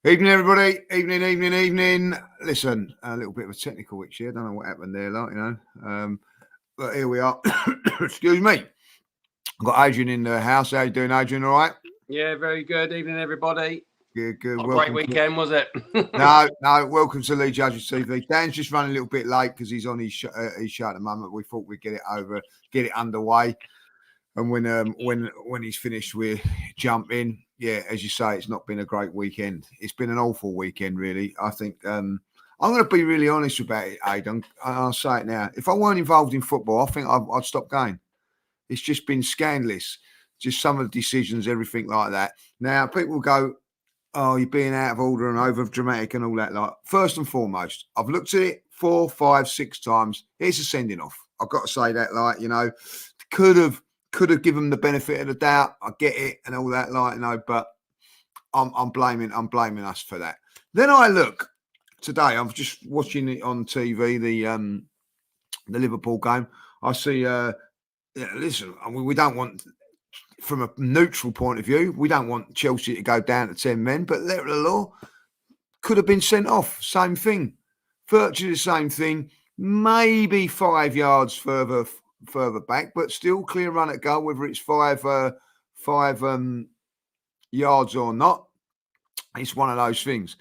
Evening, everybody. Evening. Listen, a little bit of a technical itch here. Don't know what happened there, but here we are. Excuse me. I've got Adrian in the house. How you doing, Adrian? All right? Yeah, very good. Evening, everybody. Good. Not a great weekend, was it? No. Welcome to Lee Judges TV. Dan's just running a little bit late because he's on his show at the moment. We thought we'd get it underway, and when he's finished, we'll jump in. Yeah, as you say, it's not been a great weekend. It's been an awful weekend, really. I think I'm going to be really honest about it, Aidan. I'll say it now. If I weren't involved in football, I think I'd stop going. It's just been scandalous. Just some of the decisions, everything like that. Now, people go, oh, you're being out of order and over dramatic and all that. Like, first and foremost, I've looked at it 4, 5, 6 times. It's a sending off. I've got to say that, could have given them the benefit of the doubt. I get it and all that, but I'm blaming us for that. Then I look today. I'm just watching it on TV, the Liverpool game. I see. Listen, I mean, we don't want, from a neutral point of view, we don't want Chelsea to go down to 10 men. But letter of the law, could have been sent off. Same thing, virtually the same thing. Maybe 5 yards further back, but still clear run at goal, whether it's five yards or not. It's one of those things.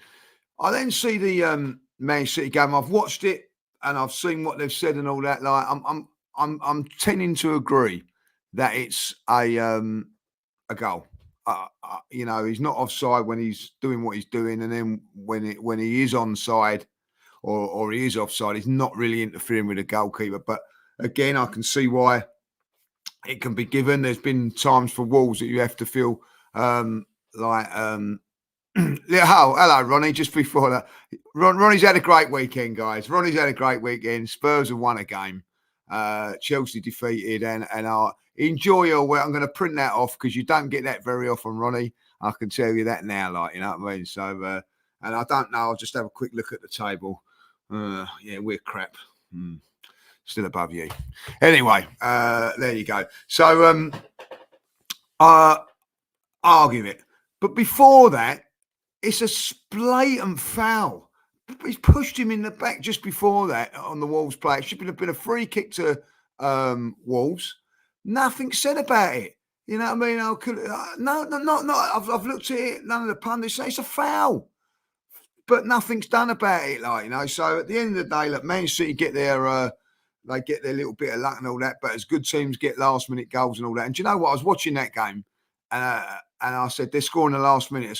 I then see the Man City game. I've watched it and I've seen what they've said and all that. Like, I'm tending to agree that it's a goal. He's not offside when he's doing what he's doing, and then when he is onside or he is offside, he's not really interfering with the goalkeeper. But again, I can see why it can be given. There's been times for Wolves that you have to feel hello, Ronnie. Just before that, Ronnie's had a great weekend, guys. Ronnie's had a great weekend. Spurs have won a game. Chelsea defeated, and enjoy your work. I'm going to print that off because you don't get that very often, Ronnie. I can tell you that now, you know what I mean? So, and I don't know. I'll just have a quick look at the table. Yeah, we're crap. Still above you. Anyway, there you go. So, I'll give it. But before that, it's a blatant foul. He's pushed him in the back just before that on the Wolves play. It should have been a free kick to Wolves. Nothing said about it. You know what I mean? No. I've looked at it. None of the pundits say it's a foul, but nothing's done about it. So at the end of the day, look, Man City get their little bit of luck and all that. But as good teams get last minute goals and all that. And do you know what? I was watching that game. And I said, they're scoring the last minute.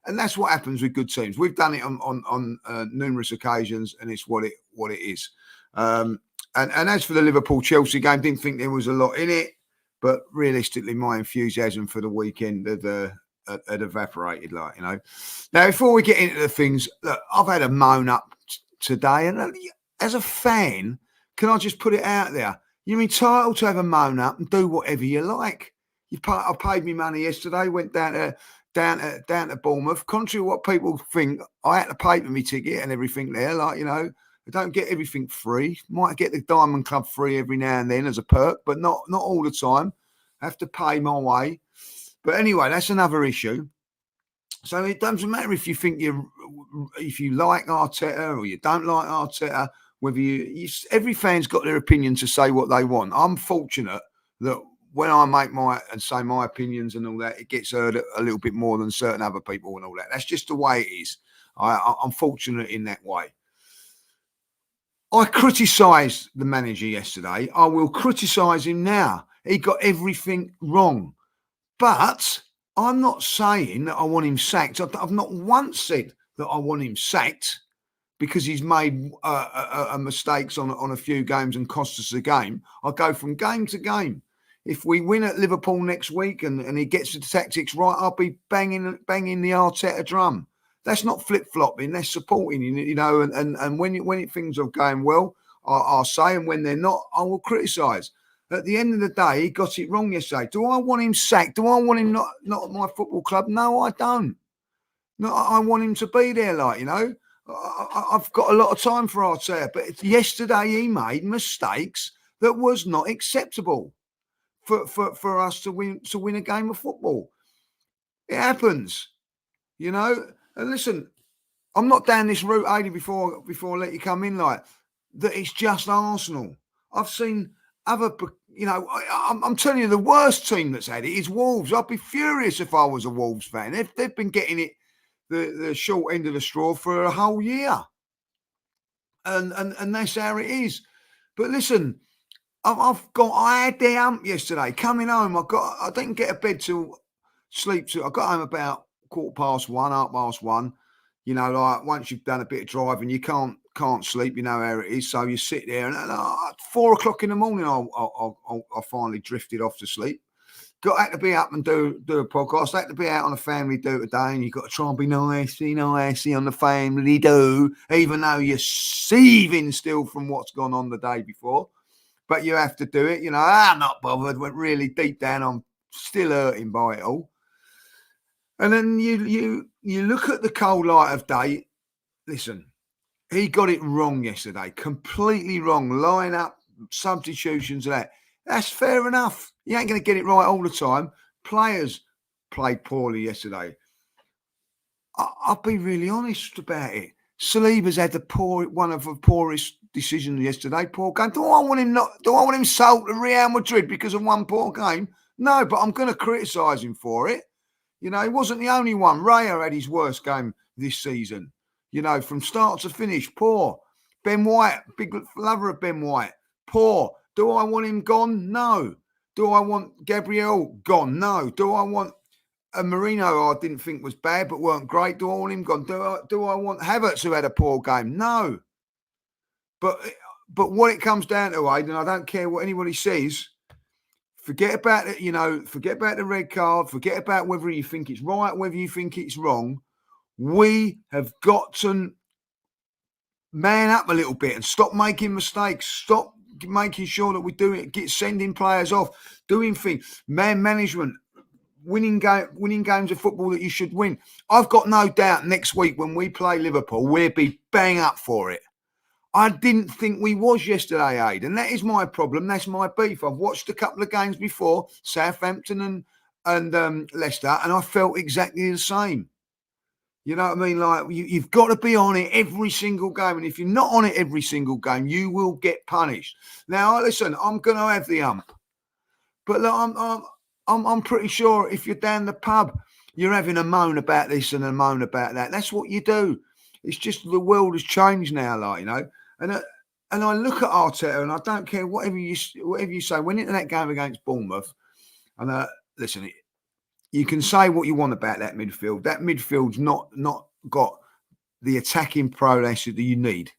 And that's what happens with good teams. We've done it on numerous occasions, and it's what it is. And as for the Liverpool-Chelsea game, didn't think there was a lot in it. But realistically, my enthusiasm for the weekend had evaporated, Now, before we get into the things, look, I've had a moan up today. And as a fan, can I just put it out there? You're entitled to have a moan up and do whatever you like. I paid me money yesterday, went down to Bournemouth. Contrary to what people think, I had to pay for my ticket and everything there. I don't get everything free. Might get the Diamond Club free every now and then as a perk, but not all the time. I have to pay my way. But anyway, that's another issue. So it doesn't matter if you think if you like Arteta or you don't like Arteta. Whether every fan's got their opinion to say what they want. I'm fortunate that when I make my opinions and all that, it gets heard a little bit more than certain other people and all that. That's just the way it is. I'm fortunate in that way. I criticised the manager yesterday. I will criticise him now. He got everything wrong. But I'm not saying that I want him sacked. I've not once said that I want him sacked because he's made mistakes on a few games and cost us a game. I go from game to game. If we win at Liverpool next week and he gets the tactics right, I'll be banging the Arteta drum. That's not flip-flopping. That's supporting, and when things are going well, I'll say, and when they're not, I will criticise. At the end of the day, he got it wrong yesterday. Do I want him sacked? Do I want him not at my football club? No, I don't. No, I want him to be there, I've got a lot of time for Arteta, but yesterday he made mistakes that was not acceptable for us to win a game of football. It happens, And listen, I'm not down this route, Aidy, before I let you come in, like, that it's just Arsenal. I've seen other, I'm telling you, the worst team that's had it is Wolves. I'd be furious if I was a Wolves fan. They've been getting it, the short end of the straw for a whole year. And that's how it is. But listen, I had the hump yesterday. Coming home, I didn't get to bed till sleep. I got home about 1:15, 1:30. Like once you've done a bit of driving, you can't sleep. You know how it is. So you sit there, and at 4 o'clock in the morning, I finally drifted off to sleep. Had to be up and do a podcast. Had to be out on a family do today, and you've got to try and be nicey on the family do, even though you're seething still from what's gone on the day before. But you have to do it. I'm not bothered. Went really deep down. I'm still hurting by it all. And then you look at the cold light of day. Listen, he got it wrong yesterday. Completely wrong. Line up, substitutions, and that. That's fair enough. You ain't going to get it right all the time. Players played poorly yesterday. I'll be really honest about it. Saliba's had one of the poorest decisions yesterday. Poor game. Do I want him sold to Real Madrid because of one poor game? No, but I'm going to criticise him for it. He wasn't the only one. Raya had his worst game this season. From start to finish, poor. Ben White, big lover of Ben White, poor. Do I want him gone? No. Do I want Gabriel gone? No. Do I want Marino, I didn't think was bad, but weren't great. Do I want him gone? Do I want Havertz, who had a poor game? No. But what it comes down to, Aidan, I don't care what anybody says. Forget about it, forget about the red card. Forget about whether you think it's right, whether you think it's wrong. We have got to man up a little bit and stop making mistakes. Stop making sure that we do it, sending players off, doing things, man management, winning games of football that you should win. I've got no doubt next week when we play Liverpool, we'll be bang up for it. I didn't think we was yesterday, Aid, and that is my problem. That's my beef. I've watched a couple of games before, Southampton and Leicester, and I felt exactly the same. You know what I mean? Like, you've got to be on it every single game, and if you're not on it every single game, you will get punished. Now, listen, I'm going to have the ump, but look, I'm pretty sure if you're down the pub, you're having a moan about this and a moan about that. That's what you do. It's just the world has changed now, like, And I look at Arteta, and I don't care whatever you say. Went into that game against Bournemouth, and listen, you can say what you want about that midfield. That midfield's not got the attacking prowess that you need.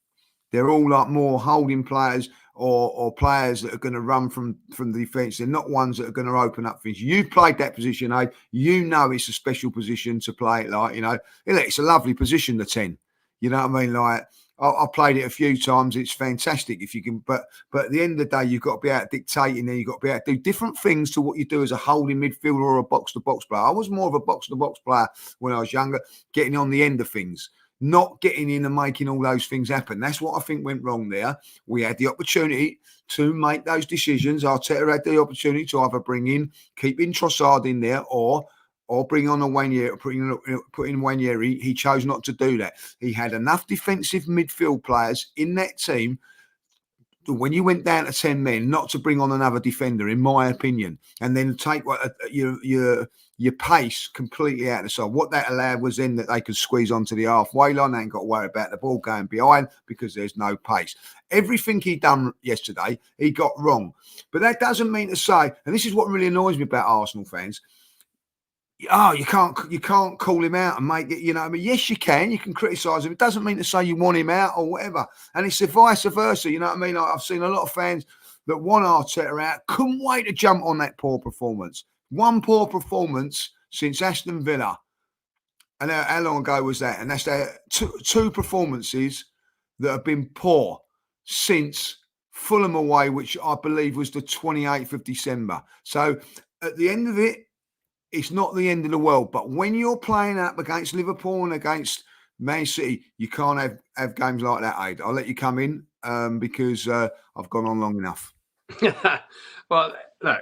They're all like more holding players or players that are going to run from the defence. They're not ones that are going to open up things. You've played that position, Aid. You know it's a special position to play it like, it's a lovely position, the 10. You know what I mean? Like, I played it a few times. It's fantastic if you can, but at the end of the day, you've got to be able to dictate in there. You've got to be able to do different things to what you do as a holding midfielder or a box-to-box player. I was more of a box-to-box player when I was younger, getting on the end of things, not getting in and making all those things happen. That's what I think went wrong there. We had the opportunity to make those decisions. Arteta had the opportunity to either keeping Trossard in there or bring on a Wanyeri, put in Wanyeri. He chose not to do that. He had enough defensive midfield players in that team when you went down to 10 men not to bring on another defender, in my opinion, and then take your pace completely out of the side. What that allowed was then that they could squeeze onto the halfway line. They ain't got to worry about the ball going behind because there's no pace. Everything he done yesterday, he got wrong. But that doesn't mean to say, and this is what really annoys me about Arsenal fans, you can't call him out and make it, I mean, yes, you can criticise him. It doesn't mean to say you want him out or whatever. And it's the vice versa, you know what I mean? I've seen a lot of fans that want Arteta out, couldn't wait to jump on that poor performance. One poor performance since Aston Villa. And how long ago was that? And that's two performances that have been poor since Fulham away, which I believe was the 28th of December. So at the end of it, it's not the end of the world. But when you're playing up against Liverpool and against Man City, you can't have games like that, Aid. I'll let you come in because I've gone on long enough. Well, look,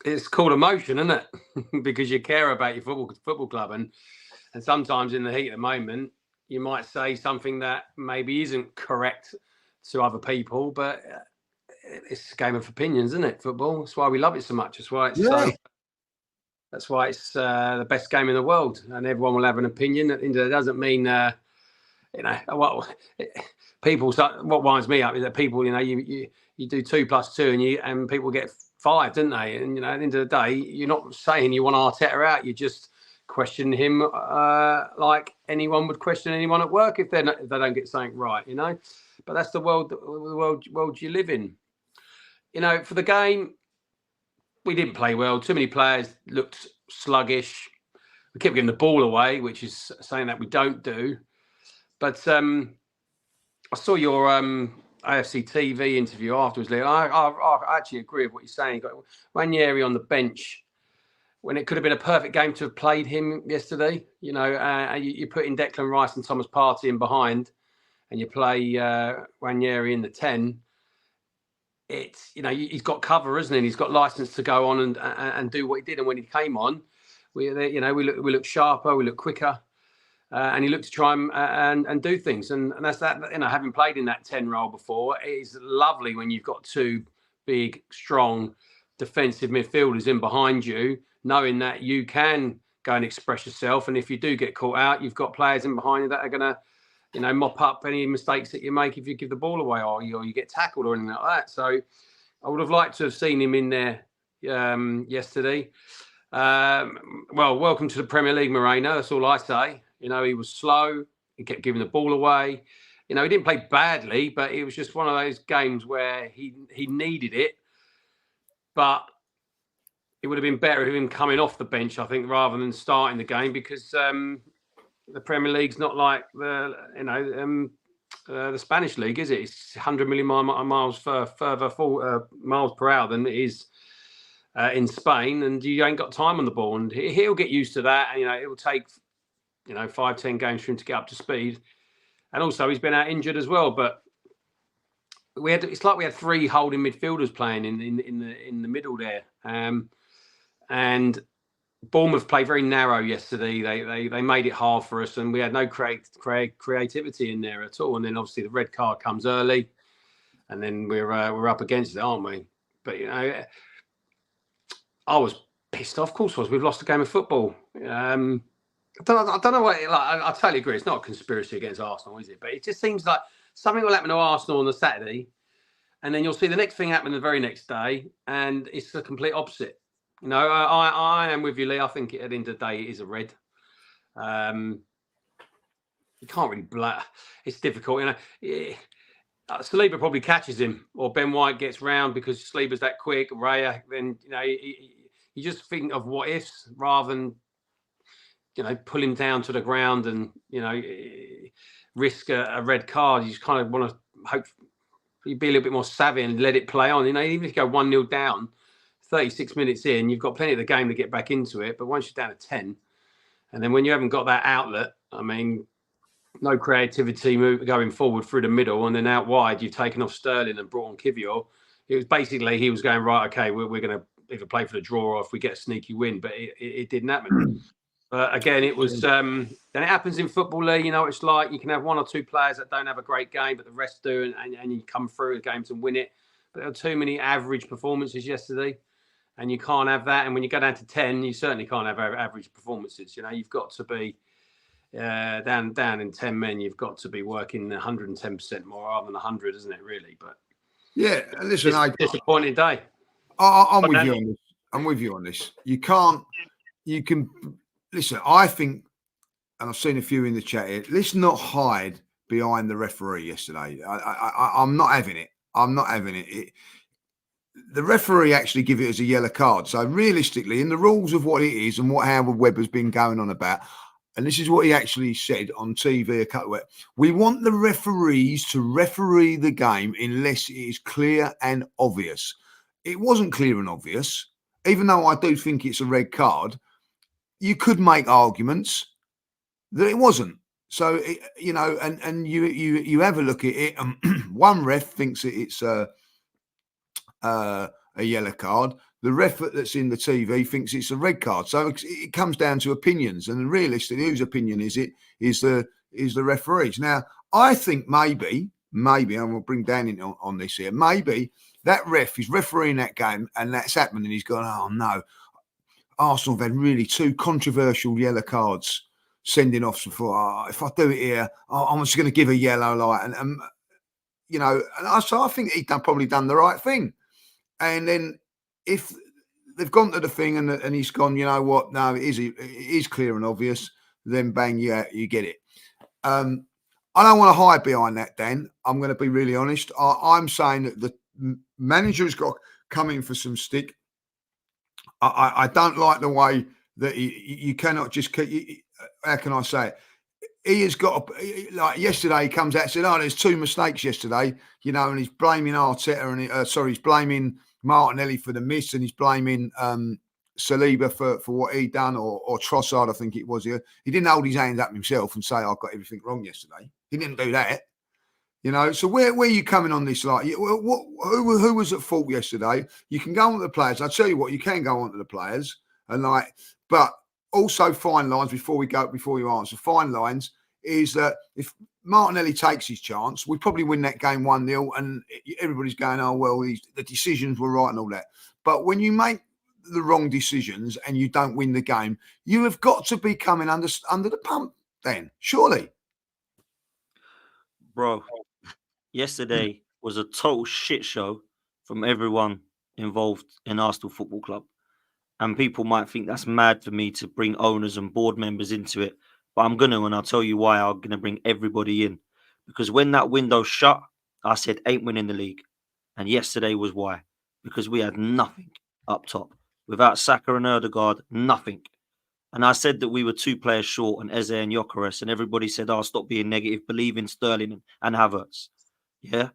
it's called emotion, isn't it? Because you care about your football club. And And sometimes in the heat of the moment, you might say something that maybe isn't correct to other people, but it's a game of opinions, isn't it? Football. That's why we love it so much. That's why it's so. That's why it's the best game in the world, and everyone will have an opinion. It doesn't mean what people. What winds me up is that people, you do 2 + 2, and people get 5, don't they? And at the end of the day, you're not saying you want Arteta out. You're just questioning him like anyone would question anyone at work if they don't get something right. But that's the world you live in. For the game, we didn't play well. Too many players looked sluggish. We kept giving the ball away, which is something that we don't do. But I saw your AFC TV interview afterwards, Lee. I actually agree with what you're saying. You got Ranieri on the bench when it could have been a perfect game to have played him yesterday. You put in Declan Rice and Thomas Partey in behind, and you play Ranieri in the 10. It's he's got cover, isn't he? He's got license to go on and do what he did. And when he came on, we look sharper, we look quicker, and he looked to try and do things. And that's that. Having played in that 10 role before, it is lovely when you've got 2 big, strong defensive midfielders in behind you, knowing that you can go and express yourself. And if you do get caught out, you've got players in behind you that are going to mop up any mistakes that you make if you give the ball away or you get tackled or anything like that. So I would have liked to have seen him in there yesterday. Well, welcome to the Premier League, Moreno. That's all I say. He was slow. He kept giving the ball away. He didn't play badly, but it was just one of those games where he needed it. But it would have been better with him coming off the bench, I think, rather than starting the game because the Premier League's not like the Spanish league, is it? It's 100 million miles further miles per hour than it is in Spain, and you ain't got time on the ball. And he'll get used to that. And it will take 5-10 games for him to get up to speed. And also, he's been out injured as well. But it's like we had 3 holding midfielders playing in the middle there, and Bournemouth played very narrow yesterday. They made it hard for us, and we had no creativity in there at all. And then obviously the red card comes early, and then we're up against it, aren't we? But I was pissed off. Of course, we've lost a game of football. I don't know what. I totally agree. It's not a conspiracy against Arsenal, is it? But it just seems like something will happen to Arsenal on the Saturday, and then you'll see the next thing happen the very next day, and it's the complete opposite. I am with you, Lee. I think at the end of the day, it is a red. You can't really it's difficult. Saliba probably catches him, or Ben White gets round because Saliba's that quick. Raya, then you just think of what ifs rather than pull him down to the ground and risk a red card. You just kind of want to hope you be a little bit more savvy and let it play on. Even if you go 1-0 down, 36 minutes in, you've got plenty of the game to get back into it. But once you're down to 10, and then when you haven't got that outlet, no creativity going forward through the middle, and then out wide, you've taken off Sterling and brought on Kivior. It was basically he was going, right, okay, we're going to either play for the draw or if we get a sneaky win, but it didn't happen. But again, it was, and it happens in football, Lee. It's like you can have 1 or 2 players that don't have a great game, but the rest do, and you come through the games and win it. But there were too many average performances yesterday. And you can't have that. And when you go down to 10, you certainly can't have average performances. You've got to be down in 10 men. You've got to be working 110% more rather than 100, isn't it? Really, but yeah. Listen, it's a disappointing day. I'm with you on this. I'm with you on this. You can listen. I think, and I've seen a few in the chat here. Let's not hide behind the referee yesterday. I'm not having it. I'm not having it. The referee actually give it as a yellow card. So realistically, in the rules of what it is and what Howard Webber's been going on about, and this is what he actually said on TV a couple of weeks, we want the referees to referee the game unless it is clear and obvious. It wasn't clear and obvious, even though I do think it's a red card. You could make arguments that it wasn't. So and you have a look at it. One ref thinks that it's a yellow card. the ref that's in the TV thinks it's a red card. So it comes down to opinions, and realistically, whose opinion is it? Is the referees. Now, I think maybe, I'm going to bring Dan in on this here. Maybe that ref is refereeing that game, and that's happened, and he's gone, oh no, Arsenal have had really 2 controversial yellow cards sending off before. Oh, if I do it here, I'm just going to give a yellow light, and you know, and I think he'd probably done the right thing. And then if they've gone to the thing and he's gone, you know what? No, it is clear and obvious. Then bang, you get it. I don't want to hide behind that, Dan. I'm going to be really honest. I'm saying that the manager's got coming for some stick. I don't like the way that you cannot just keep. How can I say it? He has got, like yesterday, he comes out and said, oh, there's 2 mistakes yesterday, you know, and he's blaming Arteta and he's blaming Martinelli for the miss, and he's blaming Saliba for what he done, or Trossard, I think it was. He didn't hold his hands up himself and say, I got everything wrong yesterday. He didn't do that, you know. So where are you coming on this? Like, who was at fault yesterday? You can go on to the players. I'll tell you what, you can go on to the players, and but also fine lines before you answer. Fine lines is that if Martinelli takes his chance, we probably win that game 1-0, and everybody's going, oh, well, the decisions were right and all that. But when you make the wrong decisions and you don't win the game, you have got to be coming under the pump then, surely. Bro, yesterday was a total shit show from everyone involved in Arsenal Football Club. And people might think that's mad for me to bring owners and board members into it. But I'm going to, and I'll tell you why I'm going to bring everybody in. Because when that window shut, I said, ain't winning the league. And yesterday was why. Because we had nothing up top. Without Saka and Ødegaard, nothing. And I said that we were 2 players short, and Eze and Gyökeres, and everybody said, oh, stop being negative, believe in Sterling and Havertz. Yeah?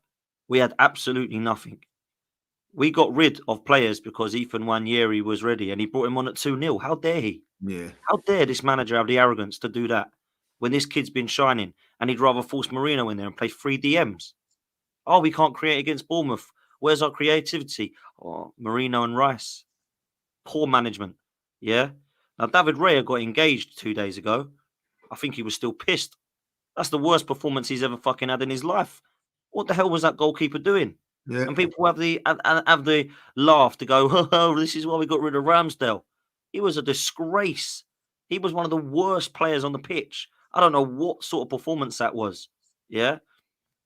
We had absolutely nothing. We got rid of players because Ethan Nwaneri was ready and he brought him on at 2-0. How dare he? Yeah. How dare this manager have the arrogance to do that when this kid's been shining and he'd rather force Mourinho in there and play 3 DMs? Oh, we can't create against Bournemouth. Where's our creativity? Oh, Mourinho and Rice. Poor management. Yeah. Now, David Raya got engaged 2 days ago. I think he was still pissed. That's the worst performance he's ever fucking had in his life. What the hell was that goalkeeper doing? Yeah. And people have the laugh to go, oh, this is why we got rid of Ramsdale. He was a disgrace. He was one of the worst players on the pitch. I don't know what sort of performance that was. Yeah.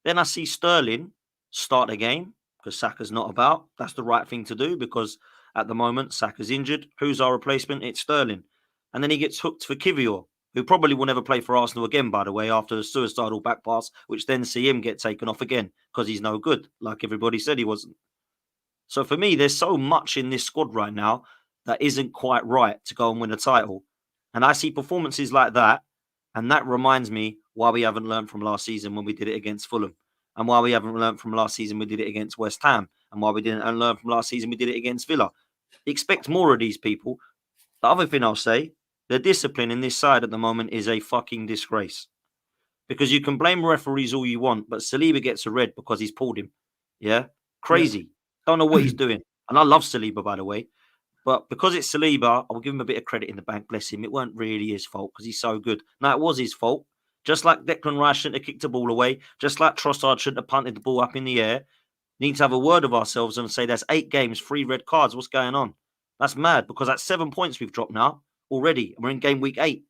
Then I see Sterling start the game because Saka's not about. That's the right thing to do because at the moment, Saka's injured. Who's our replacement? It's Sterling. And then he gets hooked for Kivior, who probably will never play for Arsenal again, by the way, after the suicidal back pass, which then see him get taken off again because he's no good, like everybody said he wasn't. So for me, there's so much in this squad right now that isn't quite right to go and win a title. And I see performances like that, and that reminds me why we haven't learned from last season when we did it against Fulham, and why we haven't learned from last season we did it against West Ham, and why we didn't learn from last season we did it against Villa. Expect more of these people. The other thing I'll say, the discipline in this side at the moment is a fucking disgrace. Because you can blame referees all you want, but Saliba gets a red because he's pulled him. Yeah? Crazy. Yeah. Don't know what he's doing. And I love Saliba, by the way. But because it's Saliba, I'll give him a bit of credit in the bank, bless him. It weren't really his fault because he's so good. No, it was his fault. Just like Declan Rice shouldn't have kicked the ball away. Just like Trossard shouldn't have punted the ball up in the air. Need to have a word of ourselves and say there's 8 games, 3 red cards. What's going on? That's mad because that's 7 points we've dropped now already. We're in game week 8.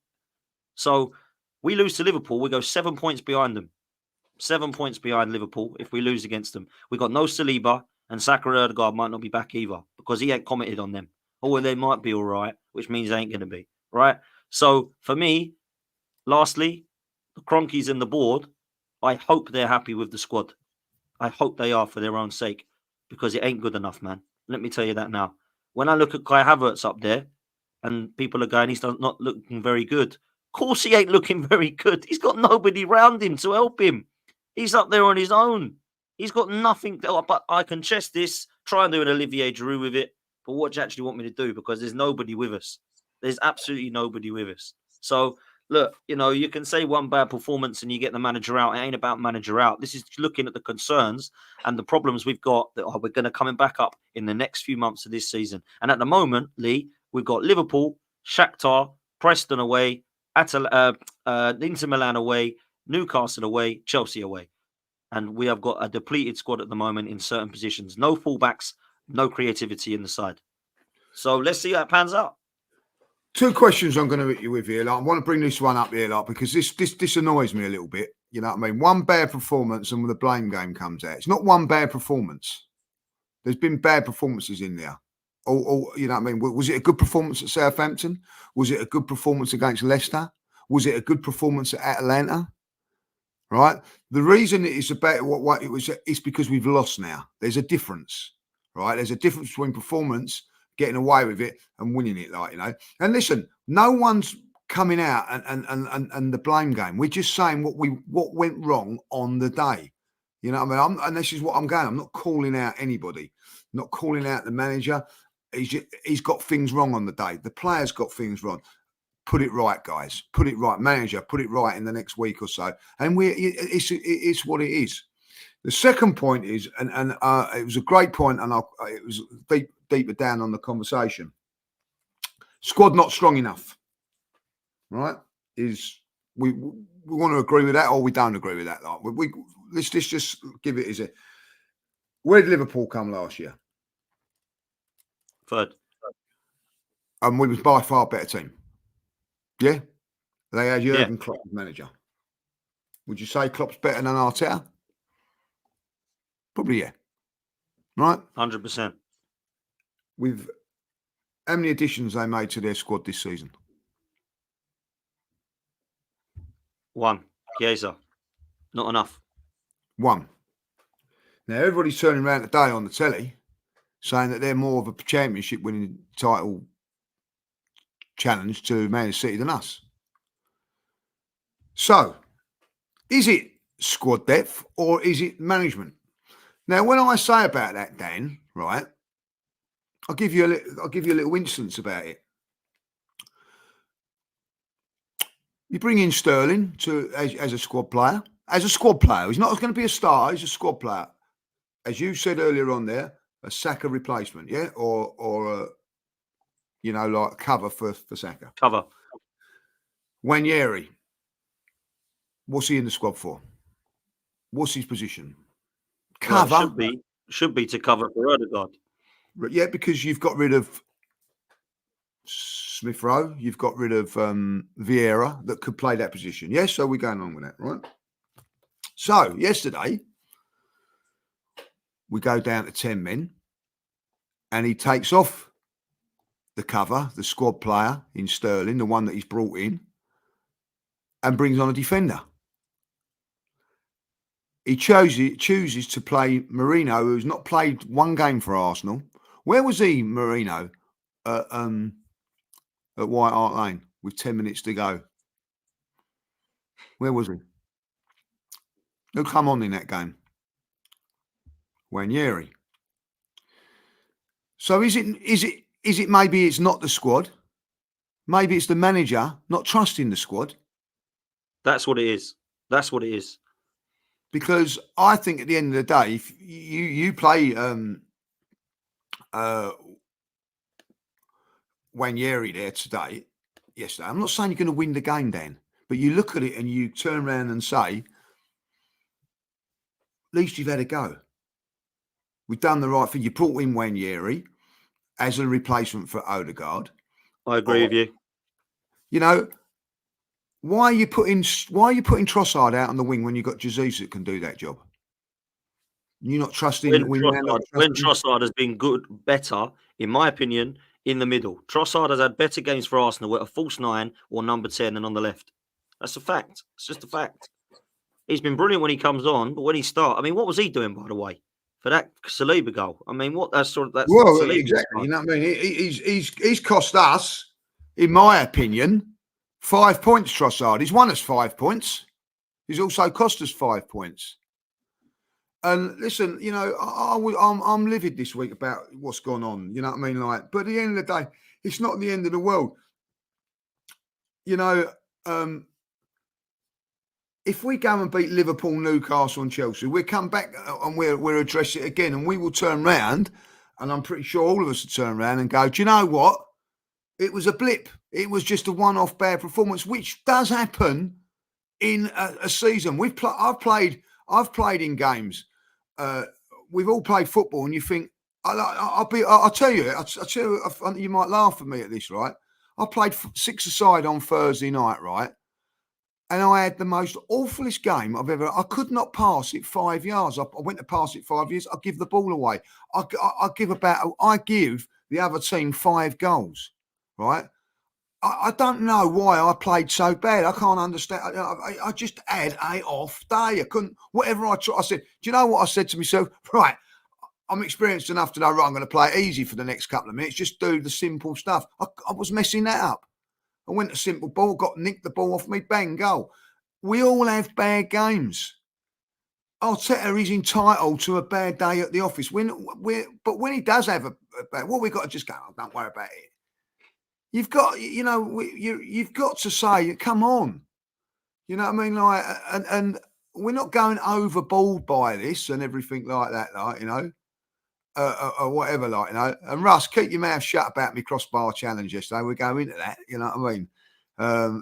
So we lose to Liverpool, we go 7 points behind them. 7 points behind Liverpool if we lose against them. We got no Saliba, and Saka and Ødegaard might not be back either because he ain't commented on them. Oh, well, they might be all right, which means they ain't going to be, right? So for me, lastly, the Cronkies and the board, I hope they're happy with the squad. I hope they are for their own sake because it ain't good enough, man. Let me tell you that now. When I look at Kai Havertz up there and people are going, he's not looking very good. Of course he ain't looking very good. He's got nobody round him to help him. He's up there on his own. He's got nothing. But I can chest this, try and do an Olivier Giroud with it. But what do you actually want me to do? Because there's nobody with us. There's absolutely nobody with us. So look, you can say one bad performance and you get the manager out. It ain't about manager out. This is looking at the concerns and the problems we've got that we're going to coming back up in the next few months of this season. And at the moment, Lee, we've got Liverpool, Shakhtar, Preston away, Inter Milan away, Newcastle away, Chelsea away. And we have got a depleted squad at the moment in certain positions. No fullbacks, no creativity in the side. So let's see how it pans out. 2 questions I'm going to hit you with here. I want to bring this one up here, because this annoys me a little bit. You know what I mean? One bad performance and the blame game comes out. It's not one bad performance. There's been bad performances in there. Or you know what I mean? Was it a good performance at Southampton? Was it a good performance against Leicester? Was it a good performance at Atalanta? Right? The reason it's about what it was is because we've lost now. There's a difference, right? There's a difference between performance, getting away with it, and winning it, And listen, no one's coming out and the blame game. We're just saying what went wrong on the day. You know what I mean? And this is what I'm going. I'm not calling out anybody, not calling out the manager. He's got things wrong on the day. The players got things wrong. Put it right, guys. Put it right, manager. Put it right in the next week or so. And it's what it is. The second point is, and it was a great point, and it was deeper down on the conversation. Squad not strong enough, right? We want to agree with that, or we don't agree with that? Let's just give it as a. Where did Liverpool come last year? Third. And we was by far better team. Yeah, they had Jurgen Klopp as manager. Would you say Klopp's better than Arteta? Probably, yeah. Right? 100%. With how many additions they made to their squad this season? 1. Chiesa. Not enough. 1. Now, everybody's turning around today on the telly saying that they're more of a championship winning title challenge to Man City than us. So, is it squad depth or is it management? Now, when I say about that, Dan, right, I'll give you a little instance about it. You bring in Sterling as a squad player. As a squad player, he's not going to be a star. He's a squad player, as you said earlier on there, a Saka replacement, yeah, or like cover for Saka. Cover. Wanyeri, what's he in the squad for? What's his position? Cover. Well, should be to cover for Odegaard. Yeah, because you've got rid of Smith Rowe, you've got rid of Vieira that could play that position. Yes, so we're going on with that, right? So yesterday, we go down to 10 men, and he takes off the cover, the squad player in Sterling, the one that he's brought in, and brings on a defender. He chooses to play Marino, who's not played one game for Arsenal. Where was he, Marino, at White Hart Lane with 10 minutes to go? Where was he? Who come on in that game? Wanyeri. So is it maybe it's not the squad? Maybe it's the manager not trusting the squad? That's what it is. That's what it is. Because I think at the end of the day, if you play Wanyeri there yesterday, I'm not saying you're going to win the game, Dan, but you look at it and you turn around and say, at least you've had a go. We've done the right thing. You brought in Wanyeri as a replacement for Odegaard. I agree with you. You know, why are you putting Trossard out on the wing when you've got Jesus that can do that job? You're not trusting when Trossard has been better, in my opinion, in the middle. Trossard has had better games for Arsenal at a false 9 or number 10 than on the left. That's a fact. It's just a fact. He's been brilliant when he comes on, but when he starts, I mean, what was he doing, by the way, for that Saliba goal? I mean, that's well, Saliba's exactly. Goal. You know what I mean? He's cost us, in my opinion, 5 points. Trossard. He's won us 5 points. He's also cost us 5 points. And listen, you know, I'm livid this week about what's gone on. You know what I mean? But at the end of the day, it's not the end of the world. You know, if we go and beat Liverpool, Newcastle and Chelsea, we'll come back and we'll address it again, and we will turn round, and I'm pretty sure all of us will turn around and go, do you know what? It was a blip. It was just a one-off bad performance, which does happen in a season. I've played in games. We've all played football, and you think, I'll tell you, you might laugh at me at this, right? I played 6-a-side on Thursday night, right? And I had the most awfulest game I've ever. I could not pass it 5 yards. I went to pass it 5 years. I give the ball away. I give the other team 5 goals, right? I don't know why I played so bad. I can't understand. I just had a off day. I couldn't. Whatever I tried, I said. Do you know what I said to myself? Right, I'm experienced enough to know. Right, I'm going to play it easy for the next couple of minutes. Just do the simple stuff. I was messing that up. I went to simple ball, nicked the ball off me, bang, goal. We all have bad games. Arteta is entitled to a bad day at the office. But when he does have a bad, we've got to just go, oh, don't worry about it. You've got, you've got to say, come on. You know what I mean? Like, and we're not going overboard by this and everything like that, like, or whatever, like, And Russ, keep your mouth shut about me crossbar challenge yesterday. We'll go into that, you know what I mean?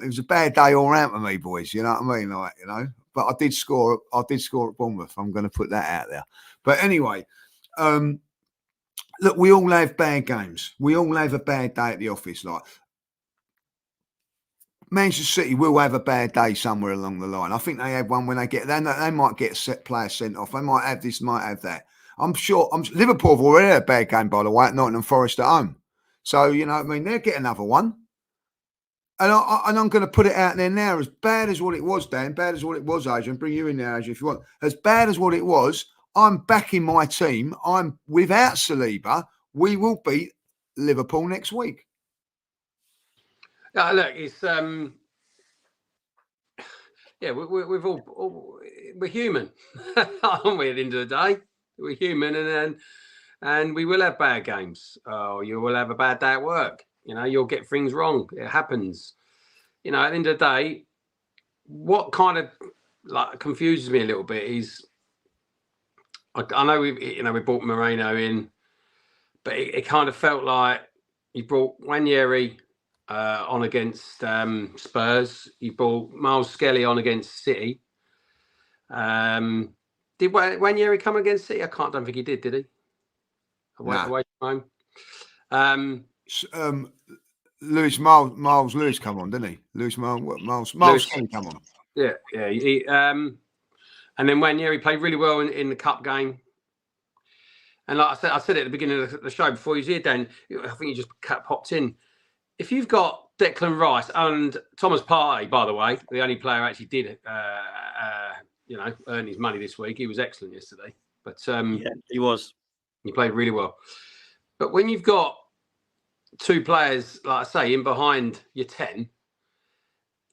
It was a bad day all round for me, boys. You know what I mean? Like, but I did score at Bournemouth. I'm going to put that out there. But anyway, look, we all have bad games. We all have a bad day at the office. Like, Manchester City will have a bad day somewhere along the line. I think they have one when they might get a set player sent off. They might have this, might have that. I'm sure Liverpool have already had a bad game, by the way, at Nottingham Forest at home. So, you know what I mean? They'll get another one. And I'm going to put it out there now, as bad as what it was, Dan, bad as what it was, Adrian, bring you in there, Adrian, if you want. As bad as what it was, I'm backing my team. I'm without Saliba. We will beat Liverpool next week. Look, it's we're human, aren't we? At the end of the day, we're human, and we will have bad games. You will have a bad day at work. You'll get things wrong. It happens. At the end of the day, what kind of confuses me a little bit is I know we brought Moreno in, but it kind of felt like you brought Nwaneri on against Spurs. You brought Miles Skelly on against City. Did Nwaneri come against City? Don't think he did he? Away from home. Miles Lewis come on, didn't he? Miles Skelly come on. Yeah. And then Nwaneri played really well in the cup game. And like I said at the beginning of the show before he was here, Dan, I think he just popped in. If you've got Declan Rice and Thomas Partey, by the way, the only player actually did, earn his money this week. He was excellent yesterday. But yeah, he was. He played really well. But when you've got 2 players, like I say, in behind your 10,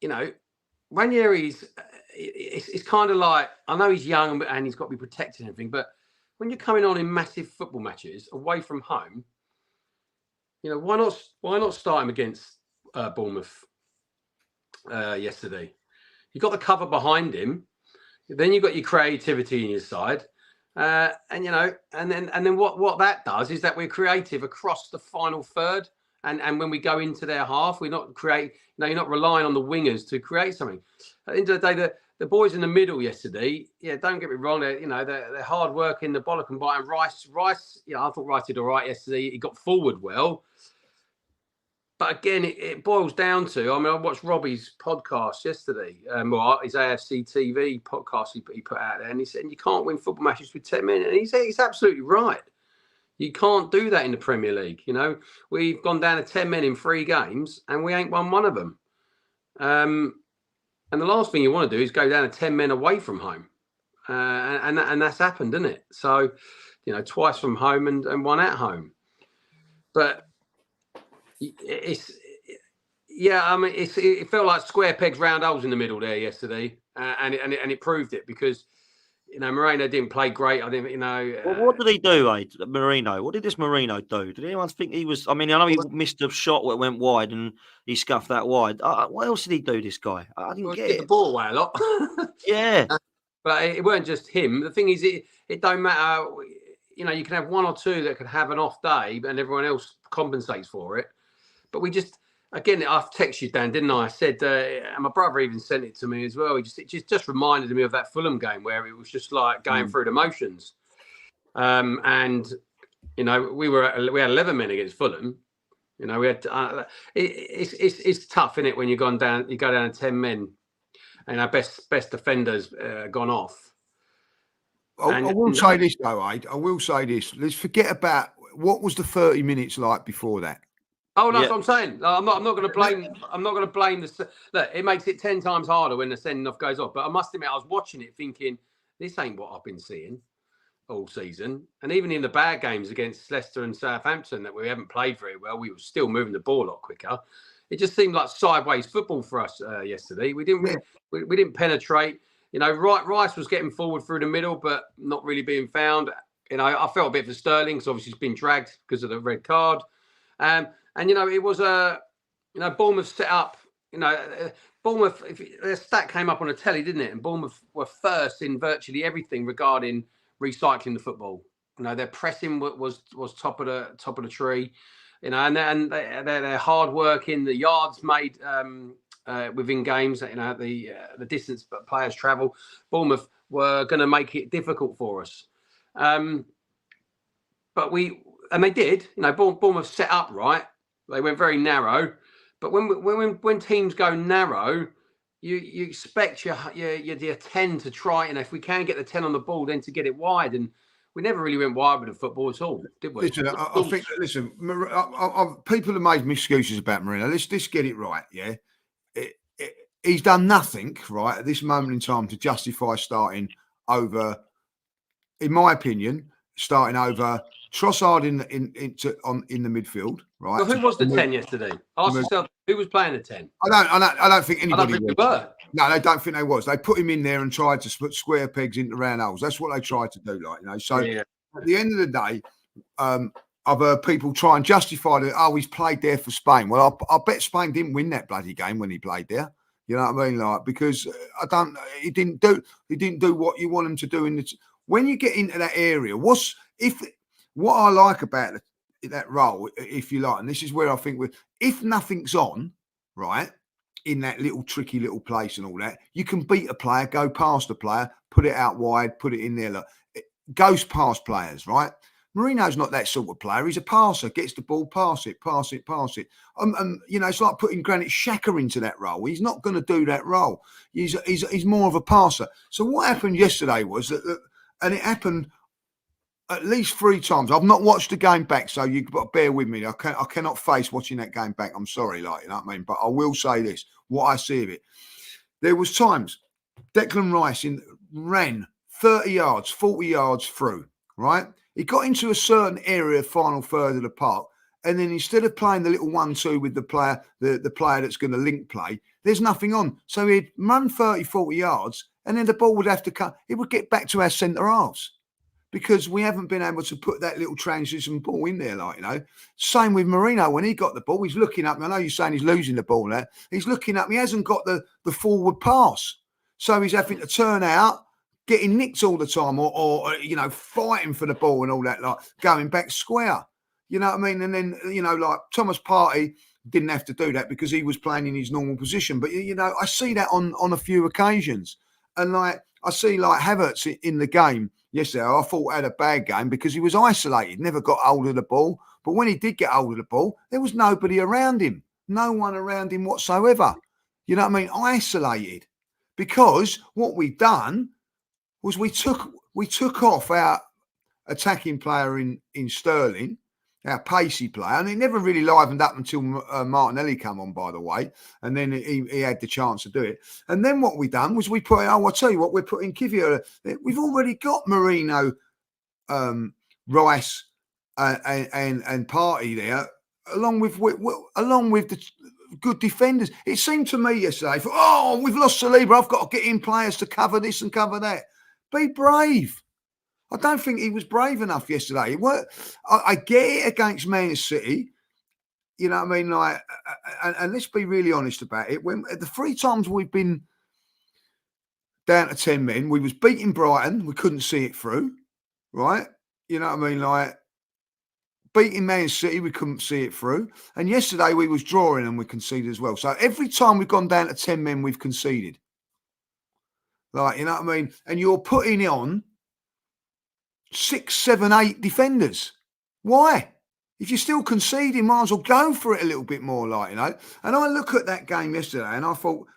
Nwaneri's, it's kind of like, I know he's young and he's got to be protected and everything, but when you're coming on in massive football matches away from home, why not start him against Bournemouth yesterday? You've got the cover behind him, then you've got your creativity in your side, and then what that does is that we're creative across the final third, and when we go into their half, we're not you're not relying on the wingers to create something. At the end of the day, the boys in the middle yesterday, don't get me wrong, they're hard work in the bollock and bite. And Rice, I thought Rice did all right yesterday. He got forward well. But again, it boils down to, I watched Robbie's podcast yesterday, his AFC TV podcast he put out there, and he said, you can't win football matches with 10 men. And he's absolutely right. You can't do that in the Premier League. We've gone down to 10 men in 3 games, and we ain't won one of them. And the last thing you want to do is go down to 10 men away from home. And that's happened, isn't it? So, twice from home and 1 at home. But it felt like square pegs, round holes in the middle there yesterday, and it proved it, because Moreno didn't play great. I didn't, Well, what did he do, Marino? What did this Marino do? Did anyone think he was? I mean, I know he missed a shot that went wide and he scuffed that wide. What else did he do, this guy? I didn't get the ball away a lot. Yeah. But it weren't just him. The thing is, it don't matter. You can have one or two that could have an off day and everyone else compensates for it. But we just, again, I've texted you, Dan, didn't I? I said, and my brother even sent it to me as well. It just reminded me of that Fulham game where it was just like going through the motions. And we had 11 men against Fulham. We had it's tough, isn't it, when you go down to 10 men and our best defenders gone off. I will say this though, Aid. I will say this. Let's forget about what was the 30 minutes like before that. Oh, that's what I'm saying. I'm not going to blame. I'm not going to blame the. Look, it makes it 10 times harder when the sending off goes off. But I must admit, I was watching it thinking, this ain't what I've been seeing all season. And even in the bad games against Leicester and Southampton that we haven't played very well, we were still moving the ball a lot quicker. It just seemed like sideways football for us yesterday. We didn't penetrate. Rice was getting forward through the middle, but not really being found. I felt a bit for Sterling because obviously he's been dragged because of the red card. And it was Bournemouth set up. Bournemouth. Their stat came up on a telly, didn't it? And Bournemouth were first in virtually everything regarding recycling the football. Their pressing was top of the tree. And their hard work in the yards made within games. The distance that players travel. Bournemouth were going to make it difficult for us. But they did. Bournemouth set up right. They went very narrow. But when teams go narrow, you expect your 10 to try. If we can get the 10 on the ball, then to get it wide. And we never really went wide with the football at all, did we? Listen, I think. Listen, people have made excuses about Marino. Let's get it right. Yeah, he's done nothing right at this moment in time to justify starting over. In my opinion, starting over Trossard in the midfield, right? Well, who was the 10 yesterday? Ask yourself, who was playing the 10? I don't think anybody was. No, I don't think they was. They put him in there and tried to put square pegs into round holes. That's what they tried to do, So at the end of the day, I've heard people try and justify that. He's played there for Spain. Well, I bet Spain didn't win that bloody game when he played there. You know what I mean? Because he didn't do what you want him to do when you get into that area. What I like about that role, if you like, and this is where I think if nothing's on, right, in that little tricky little place and all that, you can beat a player, go past a player, put it out wide, put it in there. Look, it goes past players, right? Marino's not that sort of player. He's a passer, gets the ball, pass it. It's like putting Granit Xhaka into that role. He's not going to do that role. He's more of a passer. So what happened yesterday was that and it happened at least 3 times. I've not watched the game back, so you've got to bear with me. I cannot face watching that game back. I'm sorry, you know what I mean? But I will say this, what I see of it. There was times Declan Rice ran 30 yards, 40 yards through, right? He got into a certain area, final third of the park, and then instead of playing the little 1-2 with the player that's going to link play, there's nothing on. So he'd run 30, 40 yards, and then the ball would have to cut. It would get back to our centre halves because we haven't been able to put that little transition ball in there, Same with Marino. When he got the ball, he's looking up. I know you're saying he's losing the ball there. He's looking up. He hasn't got the forward pass. So he's having to turn out, getting nicked all the time or fighting for the ball and all that, going back square. You know what I mean? And then, Thomas Partey didn't have to do that because he was playing in his normal position. But, I see that on a few occasions. And, I see, Havertz in the game yesterday, I thought had a bad game because he was isolated, never got hold of the ball. But when he did get hold of the ball, there was nobody around him. No one around him whatsoever. You know what I mean? Isolated. Because what we've done was we took off our attacking player in Sterling, our pacey player, and it never really livened up until Martinelli came on, by the way, and then he had the chance to do it. And then what we done was we put, I'll tell you what, we're putting Kivior. We've already got Marino, Rice, and Partey there, along with the good defenders. It seemed to me yesterday, we've lost Saliba. I've got to get in players to cover this and cover that. Be brave. I don't think he was brave enough yesterday. I get it against Man City. You know what I mean? Like, and let's be really honest about it. When the 3 times we've been down to 10 men, we was beating Brighton. We couldn't see it through, right? You know what I mean? Like, beating Man City, we couldn't see it through. And yesterday we was drawing and we conceded as well. So every time we've gone down to 10 men, we've conceded. Like, you know what I mean? And you're putting on 6, 7, 8 defenders. Why? If you're still conceding, might as well go for it a little bit more, like, you know. And I look at that game yesterday and I thought,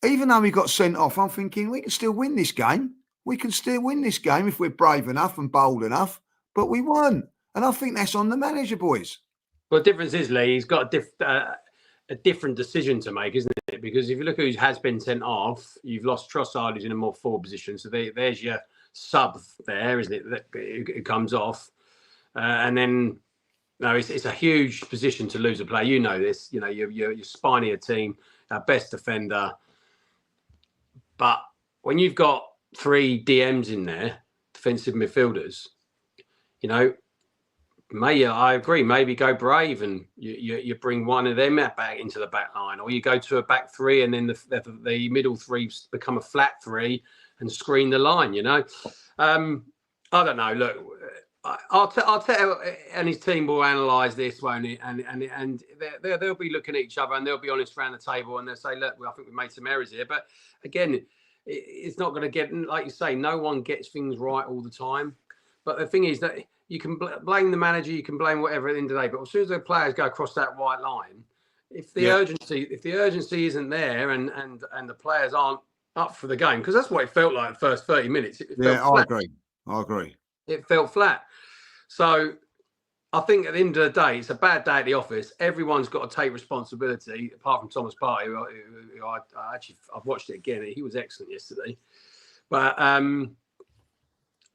even though we got sent off, I'm thinking we can still win this game. We can still win this game if we're brave enough and bold enough. But we weren't. And I think that's on the manager, boys. Well, the difference is, Lee, he's got a different decision to make, isn't it? Because if you look who has been sent off, you've lost Trossard, who's in a more forward position. So there's your sub there, isn't it? It comes off. And then, no, it's a huge position to lose a player. You know this. You know, you're spiny a team, our best defender. But when you've got 3 DMs in there, defensive midfielders, you know, I agree. Maybe go brave and you bring one of them back into the back line, or you go to a back 3 and then the middle 3 become a flat 3 and screen the line. You know, I don't know. Look, Arteta and his team will analyse this, won't it? And they'll be looking at each other and they'll be honest around the table and they'll say, look, I think we made some errors here. But again, it's not going to get, like you say, no one gets things right all the time. But the thing is that you can blame the manager, you can blame whatever at the end of the day. But as soon as the players go across that white line, if the urgency isn't there and the players aren't up for the game, because that's what it felt like the first 30 minutes. I agree. It felt flat. So I think at the end of the day, it's a bad day at the office. Everyone's got to take responsibility, apart from Thomas Partey, who I've watched it again. He was excellent yesterday. But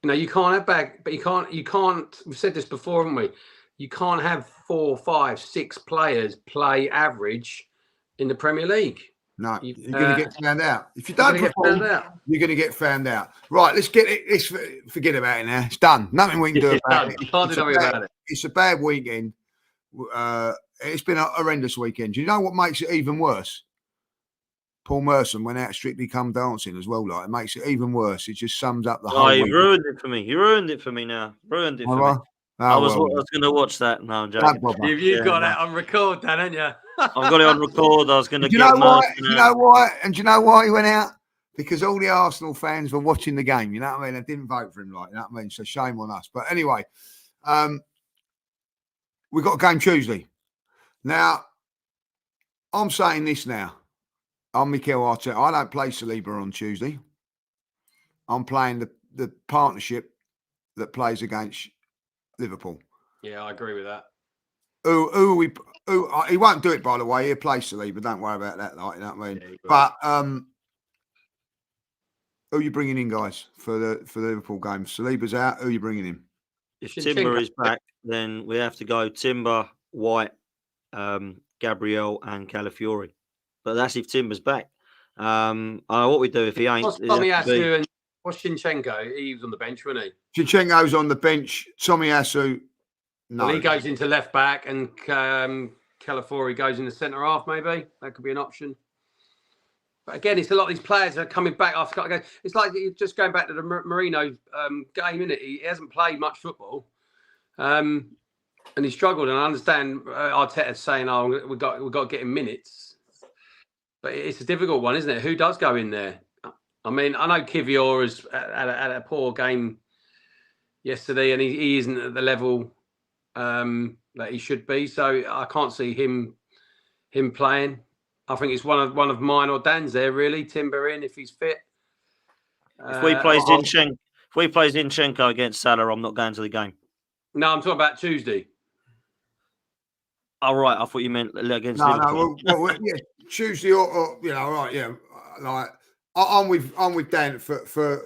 you know, you can't have but you can't. We've said this before, haven't we? You can't have 4, 5, 6 players play average in the Premier League. No, you're going to get found out. If you don't perform, you're going to get found out. Right, let's forget about it now. It's done. Nothing we can do about it. You can't do nothing about it. It's a bad weekend. It's been a horrendous weekend. Do you know what makes it even worse? Paul Merson went out Strictly Come Dancing as well. Like, it makes it even worse. It just sums up the whole. You ruined it for me. You ruined it for me now. Ruined it for me. I was going to watch that. No, I'm joking. You've got that on record, Dan, haven't you? I've got it on record. I was going to. You know why? You know why? And do you know why he went out? Because all the Arsenal fans were watching the game. You know what I mean? They didn't vote for him. Like, you know what I mean? So shame on us. But anyway, we got a game Tuesday. Now, I'm saying this now. I'm Mikel Arteta. I don't play Saliba on Tuesday. I'm playing the partnership that plays against Liverpool. Yeah, I agree with that. He won't do it, by the way. He'll play Saliba. Don't worry about that. Like, you know what I mean? Yeah, but who are you bringing in, guys, for the Liverpool game? Saliba's out. Who are you bringing in? If Timber is back, then we have to go Timber, White, Gabriel, and Calafiori. But that's if Timber's back. I know what we do if he ain't. What's Tomiyasu and what's Zinchenko? He was on the bench, wasn't he? Zinchenko's on the bench. Tomiyasu, no. Well, he goes into left back and Calafiori goes in the centre half, maybe. That could be an option. But again, it's a lot of these players are coming back after. It's like just going back to the Marino game, isn't it? He hasn't played much football. And he struggled. And I understand Arteta saying, we've got to get him minutes. But it's a difficult one, isn't it? Who does go in there? I mean, I know Kivior has had a poor game yesterday, and he isn't at the level that he should be. So I can't see him playing. I think it's one of mine or Dan's there, really. Timber in if he's fit. If we play Zinchenko against Salah, I'm not going to the game. No, I'm talking about Tuesday. Oh, right. I thought you meant against Liverpool. No, yeah, Tuesday or you know, right, yeah. Like I'm with Dan for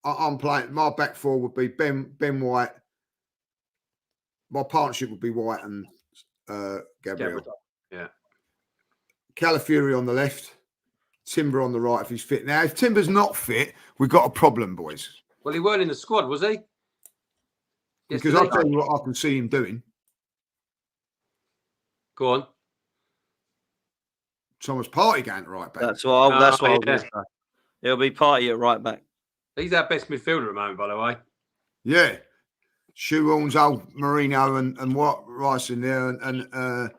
I'm playing. My back four would be Ben White. My partnership would be White and Gabriel. Yeah. Calafiori on the left. Timber on the right if he's fit. Now, if Timber's not fit, we've got a problem, boys. Well, he weren't in the squad, was he? Because I'll tell you what I can see him doing. Go on. Thomas Partey going to right back. That's what I was going yeah. to say. It'll be Partey at right back. He's our best midfielder at the moment, by the way. Yeah. Shoehorns, old Marino and what Rice in there, and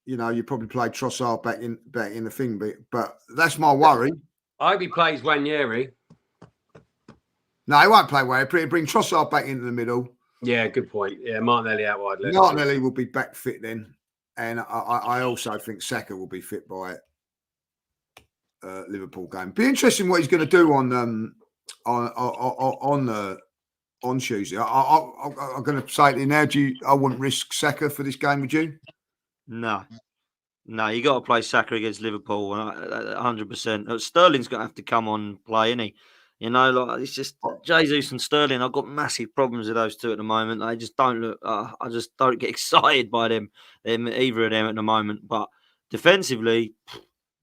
you know, you probably play Trossard back in the thing, but that's my worry. I hope he plays Wanyeri. No, he won't play Wanyeri. Bring Trossard back into the middle. Yeah, good point. Yeah, Martinelli out wide. Martinelli will be back fit then, and I also think Saka will be fit by Liverpool game. Be interesting what he's going to do on Tuesday. I'm going to say it in there. I wouldn't risk Saka for this game, would you? No, you got to play Saka against Liverpool, 100%. Sterling's going to have to come on and play, isn't he? You know, like it's just Jesus and Sterling. I've got massive problems with those two at the moment. They just don't look. I just don't get excited by them, either of them at the moment. But defensively,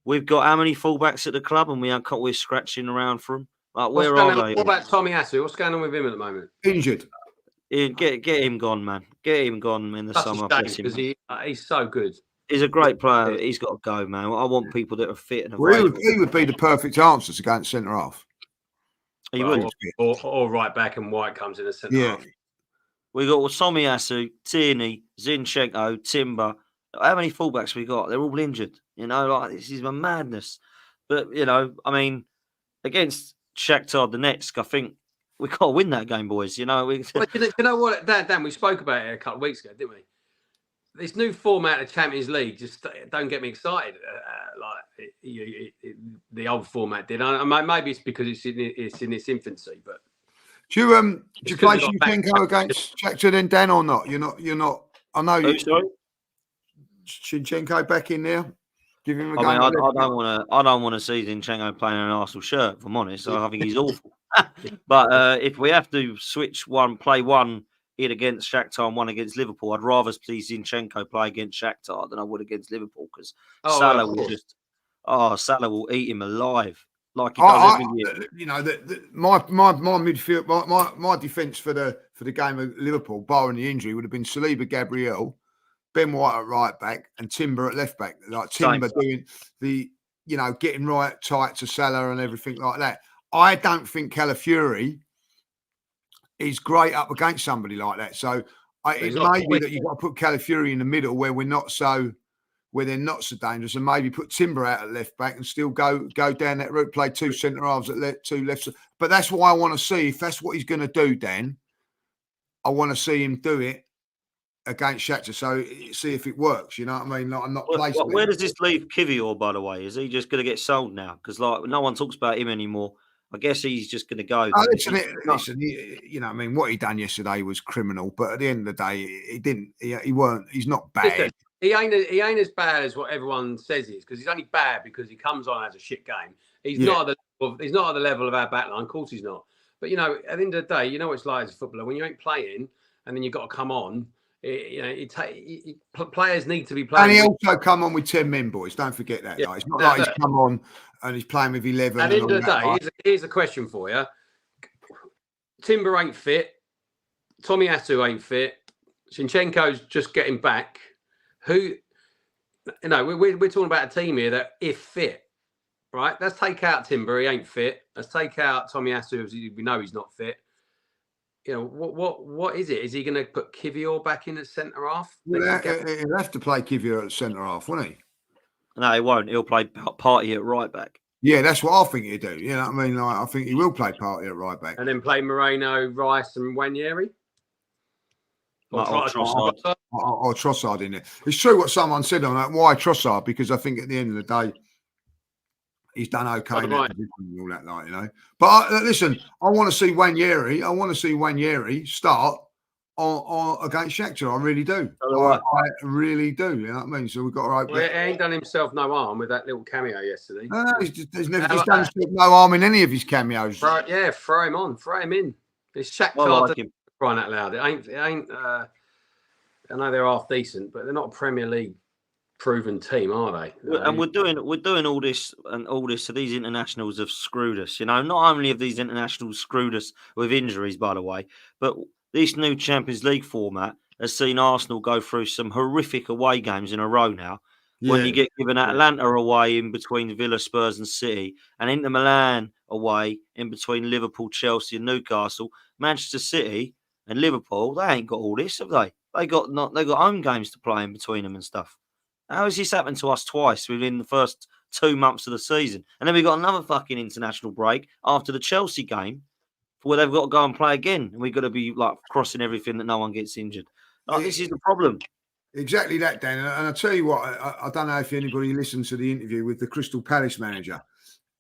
we've got how many fullbacks at the club, and we're scratching around for them. Like, where are they? What about Tommy Asu? What's going on with him at the moment? Injured. Get him gone, man. Get him gone in the summer. Because he's so good. He's a great player. He's got to go, man. I want people that are fit and available. He would be the perfect answer to go in centre half. He would. Or right back, and White comes in a centre half. We got Tommy Asu, Tierney, Zinchenko, Timber. How many fullbacks we got? They're all injured. You know, like this is a madness. But you know, I mean, against Shakhtar Donetsk, I think we got to win that game, boys. You know, you know what, Dan, we spoke about it a couple of weeks ago, didn't we? This new format of Champions League just don't get me excited like the old format did. Maybe it's because it's in its infancy. But do you play Zinchenko against Shakhtar then, Dan, or not? You're not. I know you. Sorry? Zinchenko back in there. Give him a go. I don't want to see Zinchenko playing an Arsenal shirt. If I'm honest, I think he's awful. But if we have to play one in against Shakhtar and one against Liverpool, I'd rather see Zinchenko play against Shakhtar than I would against Liverpool, because Salah will eat him alive like he does every year. You know, my midfield, my defence for the game of Liverpool, barring the injury, would have been Saliba, Gabriel, Ben White at right back, and Timber at left back. Like Timber doing getting right tight to Salah and everything like that. I don't think Calafiori is great up against somebody like that. So it may be that you've got to put Calafiori in the middle where they're not so dangerous, and maybe put Timber out at left back and still go down that route, play two centre halves at two left. But that's why I want to see if that's what he's going to do, Dan. I want to see him do it against Shakhtar, so see if it works. You know what I mean? Like, I'm not placing. Where does this leave Kivior, by the way? Is he just going to get sold now? Because like no one talks about him anymore. I guess he's just going to go. Listen, you know, I mean, what he done yesterday was criminal. But at the end of the day, he didn't. He's not bad. Listen, he ain't as bad as what everyone says he is, because he's only bad because he comes on as a shit game. He's not at the level of our backline. Of course, he's not. But you know, at the end of the day, you know what it's like as a footballer when you ain't playing and then you've got to come on. Players need to be playing. And he also come on with 10 men, boys. Don't forget that. It's not like he's come on and he's playing with 11. At the end of the day, here's a question for you. Timber ain't fit. Tommy Asu ain't fit. Zinchenko's just getting back. We're talking about a team here that, if fit, right? Let's take out Timber. He ain't fit. Let's take out Tommy Asu. We know he's not fit. You know, what is it? Is he going to put Kivior back in at centre half? He'll have to play Kivior at centre half, won't he? No, he won't. He'll play Partey at right back. Yeah, that's what I think he'll do. You know what I mean? Like, I think he will play Partey at right back. And then play Moreno, Rice and Wanyeri? Or Trossard. Or Trossard in there. It's true what someone said on that. Why Trossard? Because I think at the end of the day, he's done okay in that position and all that, like, you know. But listen, I want to see Wanyeri. I want to see Wanyeri start on against Shakhtar. I really do. I really do. You know what I mean? So we've got to open. Well, he ain't done himself no harm with that little cameo yesterday. No, he's done himself no harm in any of his cameos. Throw him on, throw him in. It's Shakhtar crying out loud. It ain't. I know they're half decent, but they're not a Premier League proven team, are they? And we're doing all this. So these internationals have screwed us. Not only have these internationals screwed us with injuries, by the way, but this new Champions League format has seen Arsenal go through some horrific away games in a row now. Yeah. When you get given Atlanta away in between Villa, Spurs, and City, and Inter Milan away in between Liverpool, Chelsea, and Newcastle, Manchester City and Liverpool, they ain't got all this, have they? They got home games to play in between them and stuff. How has this happened to us twice within the first 2 months of the season? And then we got another fucking international break after the Chelsea game where they've got to go and play again. And we've got to be like crossing everything that no one gets injured. This is the problem. Exactly that, Dan. And I'll tell you what, I don't know if anybody listened to the interview with the Crystal Palace manager.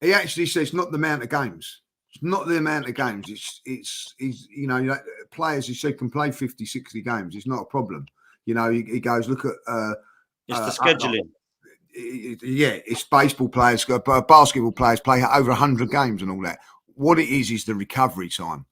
He actually says not the amount of games. It's not the amount of games. It's players, he said, can play 50, 60 games. It's not a problem. He goes, look at... it's the scheduling. It's baseball players, basketball players play over 100 games and all that. What it is the recovery time.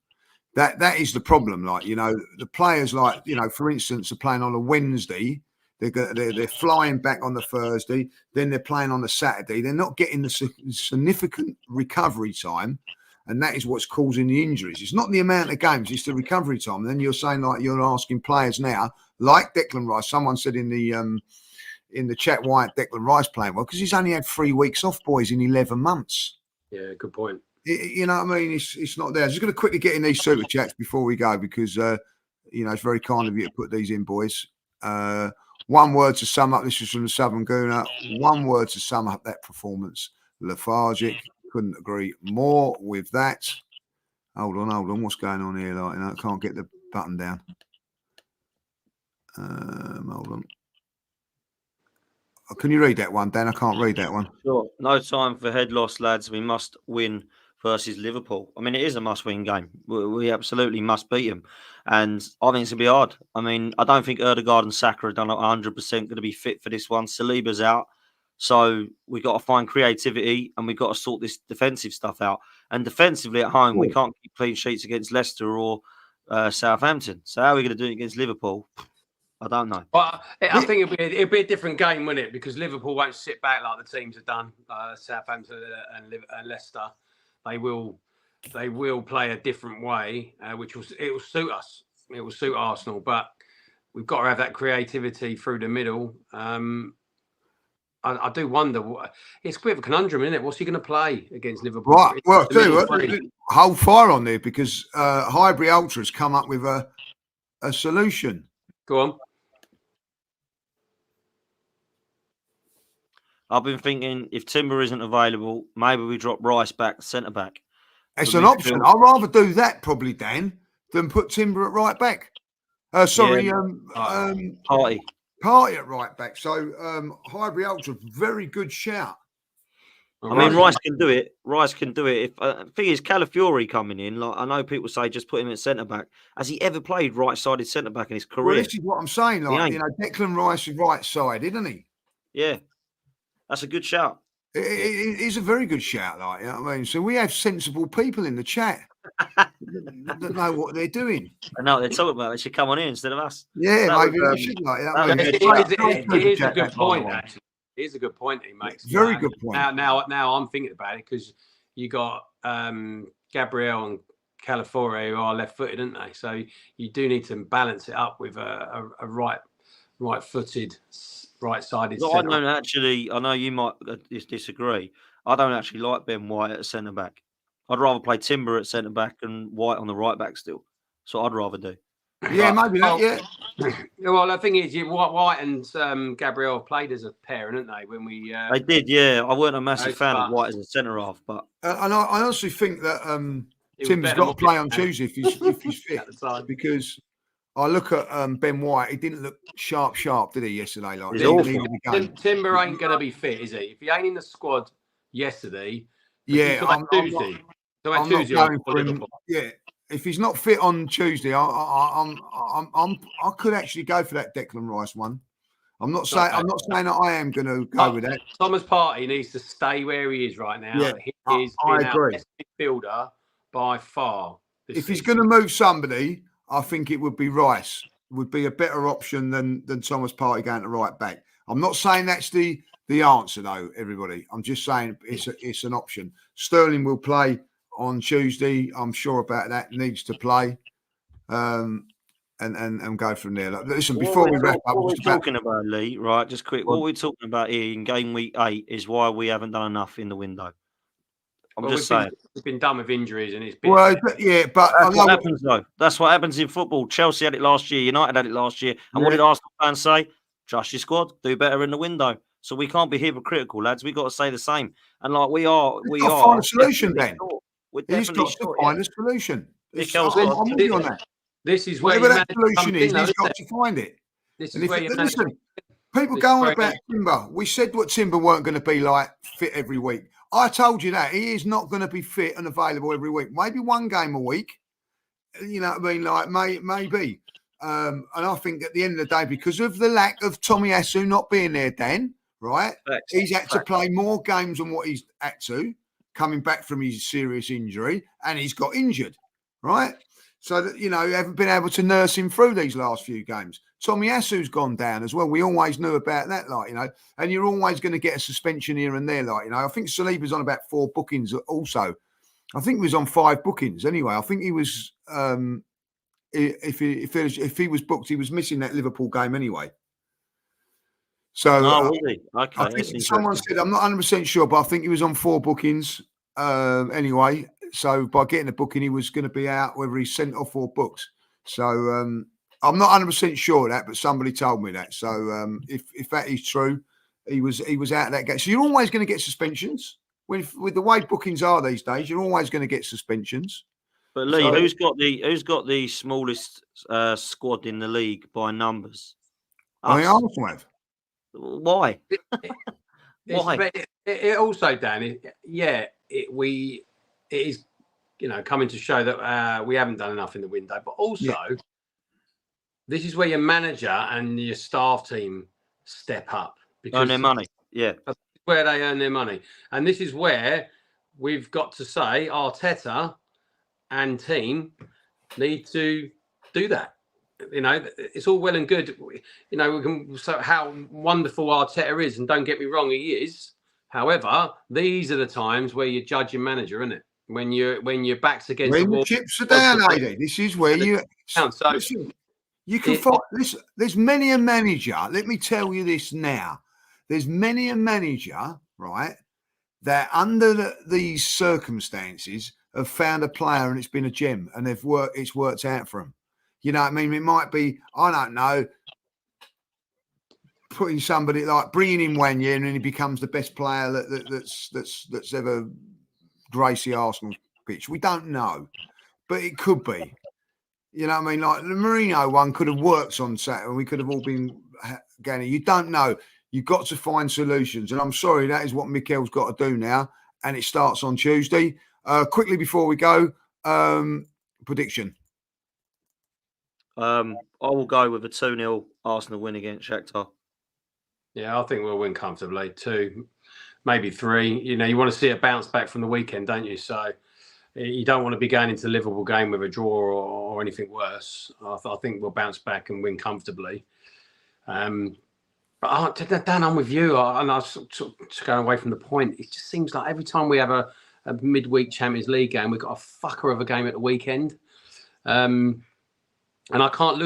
That is the problem. The players, for instance, are playing on a Wednesday. They're flying back on the Thursday. Then they're playing on the Saturday. They're not getting the significant recovery time, and that is what's causing the injuries. It's not the amount of games; it's the recovery time. And then you're saying, you're asking players now, like Declan Rice. Someone said in the chat, why Declan Rice playing well? Because he's only had 3 weeks off, boys, in 11 months. Yeah, good point. You know what I mean? It's not there. I'm just going to quickly get in these super chats before we go because, it's very kind of you to put these in, boys. One word to sum up. This is from the Southern Gooner. One word to sum up that performance. Lethargic. Couldn't agree more with that. Hold on. What's going on here? I can't get the button down. Hold on. Can you read that one, Dan? I can't read that one. Sure. No time for head loss, lads. We must win versus Liverpool. I mean, it is a must-win game. We absolutely must beat them. And I think it's going to be hard. I mean, I don't think Ødegaard and Saka are done 100% going to be fit for this one. Saliba's out. So we've got to find creativity and we've got to sort this defensive stuff out. And defensively at home, we can't keep clean sheets against Leicester or Southampton. So how are we going to do it against Liverpool? I don't know. But I think it'll be a different game, won't it? Because Liverpool won't sit back like the teams have done. Southampton and Leicester, they will play a different way, which will suit us. It will suit Arsenal, but we've got to have that creativity through the middle. I do wonder. It's a bit of a conundrum, isn't it? What's he going to play against Liverpool? Right. Well, tell you what, hold fire on there because Highbury Ultra's come up with a solution. Go on. I've been thinking if Timber isn't available, maybe we drop Rice back, centre back. It's an option. I'd rather do that probably, Dan, than put Timber at right back. Party at right back. So Highbury Ultra, very good shout. I mean, Rice can do it. If the thing is, Calafiori coming in, like I know people say, just put him at centre back. Has he ever played right-sided centre back in his career? Well, this is what I'm saying. Declan Rice is right side, isn't he? Yeah, that's a good shout. It is a very good shout, you know what I mean? So we have sensible people in the chat that know what they're doing. I know they're talking about. They should come on in instead of us. Yeah, maybe they should. It is a good point, actually. It is a good point he makes. Very good point. Now I'm thinking about it because you got Gabriel and Calafiori who are left-footed, aren't they? So you do need to balance it up with a right-footed, right-sided. No, I know you might disagree. I don't actually like Ben White at centre back. I'd rather play Timber at centre back and White on the right back still. So I'd rather do. Yeah, maybe that. Yeah. Well, the thing is, White and Gabriel played as a pair, didn't they? When we they did, yeah. I weren't a massive fan of White as a centre half, but and I honestly think that Tim's got to play on Tuesday if he's fit, because I look at Ben White. He didn't look sharp, did he, yesterday? Timber ain't going to be fit, is he? If he ain't in the squad yesterday, I'm Tuesday. I'm not going for him. Yeah. If he's not fit on Tuesday, I could actually go for that Declan Rice one. I'm not saying that I am going to go with that. Thomas Partey needs to stay where he is right now. Yeah, he is our best midfielder by far. If he's going to move somebody, I think it would be Rice. Would be a better option than Thomas Partey going to right back. I'm not saying that's the answer, though, everybody. I'm just saying it's an option. Sterling will play on Tuesday. I'm sure about that. Needs to play. And go from there. Like, listen, before we wrap up, what we're talking about, Lee, right? Just quick. What we're talking about here in game week 8 is why we haven't done enough in the window. I'm just saying. We've been done with injuries, and it's been. Well, yeah, but that's what happens, though. That's what happens in football. Chelsea had it last year. United had it last year. And what did Arsenal fans say? Trust your squad. Do better in the window. So we can't be hypocritical, lads. We've got to say the same. And like we are. Find a solution, then. We're He's got to find a solution. Mikel's I'm with you on that. This is where whatever that solution is, he's got to find it. This is where listen, people go on about Timber. We said what Timber weren't going to be like fit every week. I told you that he is not going to be fit and available every week. Maybe one game a week. You know what I mean? Like maybe. And I think at the end of the day, because of the lack of Tomiyasu not being there, Dan, right? He's had to play more games than what he's had to, coming back from his serious injury, and he's got injured, right? So that, you haven't been able to nurse him through these last few games. Tomiyasu's gone down as well. We always knew about that, and you're always going to get a suspension here and there, I think Saliba's on about 4 bookings also. I think he was on 5 bookings anyway. I think he was, if he was booked, he was missing that Liverpool game anyway. So was he? Okay, I think someone said, I'm not 100% sure, but I think he was on 4 bookings anyway. So by getting a booking, he was going to be out, whether he's sent off or booked. So I'm not 100% sure of that, but somebody told me that. So if that is true, he was out of that game. So you're always going to get suspensions. With the way bookings are these days, you're always going to get suspensions. But Lee, who's got the smallest squad in the league by numbers? I mean, Arsenal have. Why? Why? It also, Dan, it is, coming to show that we haven't done enough in the window. But also, this is where your manager and your staff team step up. Earn their money. Yeah. That's where they earn their money. And this is where we've got to say Arteta and team need to do that. It's all well and good. We can say how wonderful Arteta is, and don't get me wrong, he is. However, these are the times where you judge your manager, isn't it? When your back's against the wall, chips are down, AD. This is where you. So listen, you can find. Listen, there's many a manager. Let me tell you this now. There's many a manager, right, that under these circumstances have found a player and it's been a gem, and it's worked out for them. You know what I mean? It might be, I don't know, putting somebody like bringing in Wanya and he becomes the best player that's ever graced the Arsenal pitch. We don't know, but it could be. You know what I mean? Like the Mourinho one could have worked on Saturday and we could have all been going. You don't know. You've got to find solutions. And I'm sorry, that is what Mikel's got to do now. And it starts on Tuesday. Quickly before we go, prediction. I will go with a 2-0 Arsenal win against Shakhtar. Yeah, I think we'll win comfortably. 2, maybe 3. You want to see a bounce back from the weekend, don't you? So you don't want to be going into the Liverpool game with a draw or anything worse. I think we'll bounce back and win comfortably. But Dan, I'm with you. And I was sort of going away from the point. It just seems like every time we have a midweek Champions League game, we've got a fucker of a game at the weekend. And I can't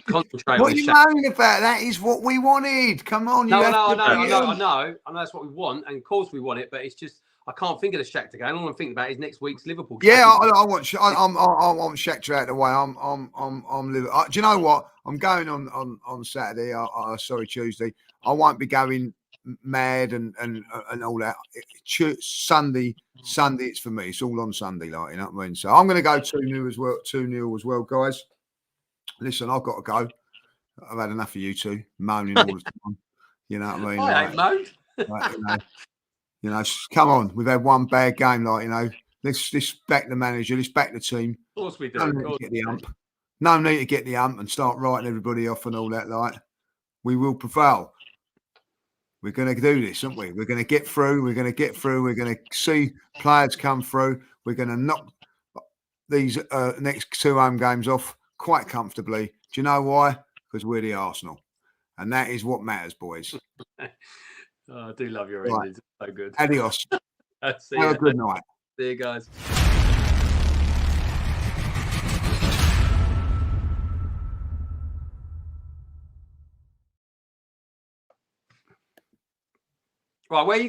concentrate. What are you moaning about? That is what we wanted. Come on. I know that's what we want. And of course we want it, but it's just, I can't think of the Shakhtar game. All I'm thinking about is next week's Liverpool game. Yeah, I want Shakhtar out of the way. I'm Liverpool. Do you know what? I'm going on Saturday. Tuesday. I won't be going mad and all that. Sunday, it's for me. It's all on Sunday, like, you know what I mean? So I'm going to go 2-0 as well. 2-0 as well, guys. Listen, I've got to go. I've had enough of you two moaning all the time. You know what I mean? I ain't moaned. Come on. We've had one bad game, let's back the manager. Let's back the team. Of course we do. No need to get the ump. No need to get the ump and start writing everybody off and all that. We will prevail. We're going to do this, aren't we? We're going to get through. We're going to see players come through. We're going to knock these next 2 home games off quite comfortably. Do you know why? Because we're the Arsenal. And that is what matters, boys. Oh, I do love your Right. endings. So good. Adios. See Have you. a good night. See you guys. Right, where you going?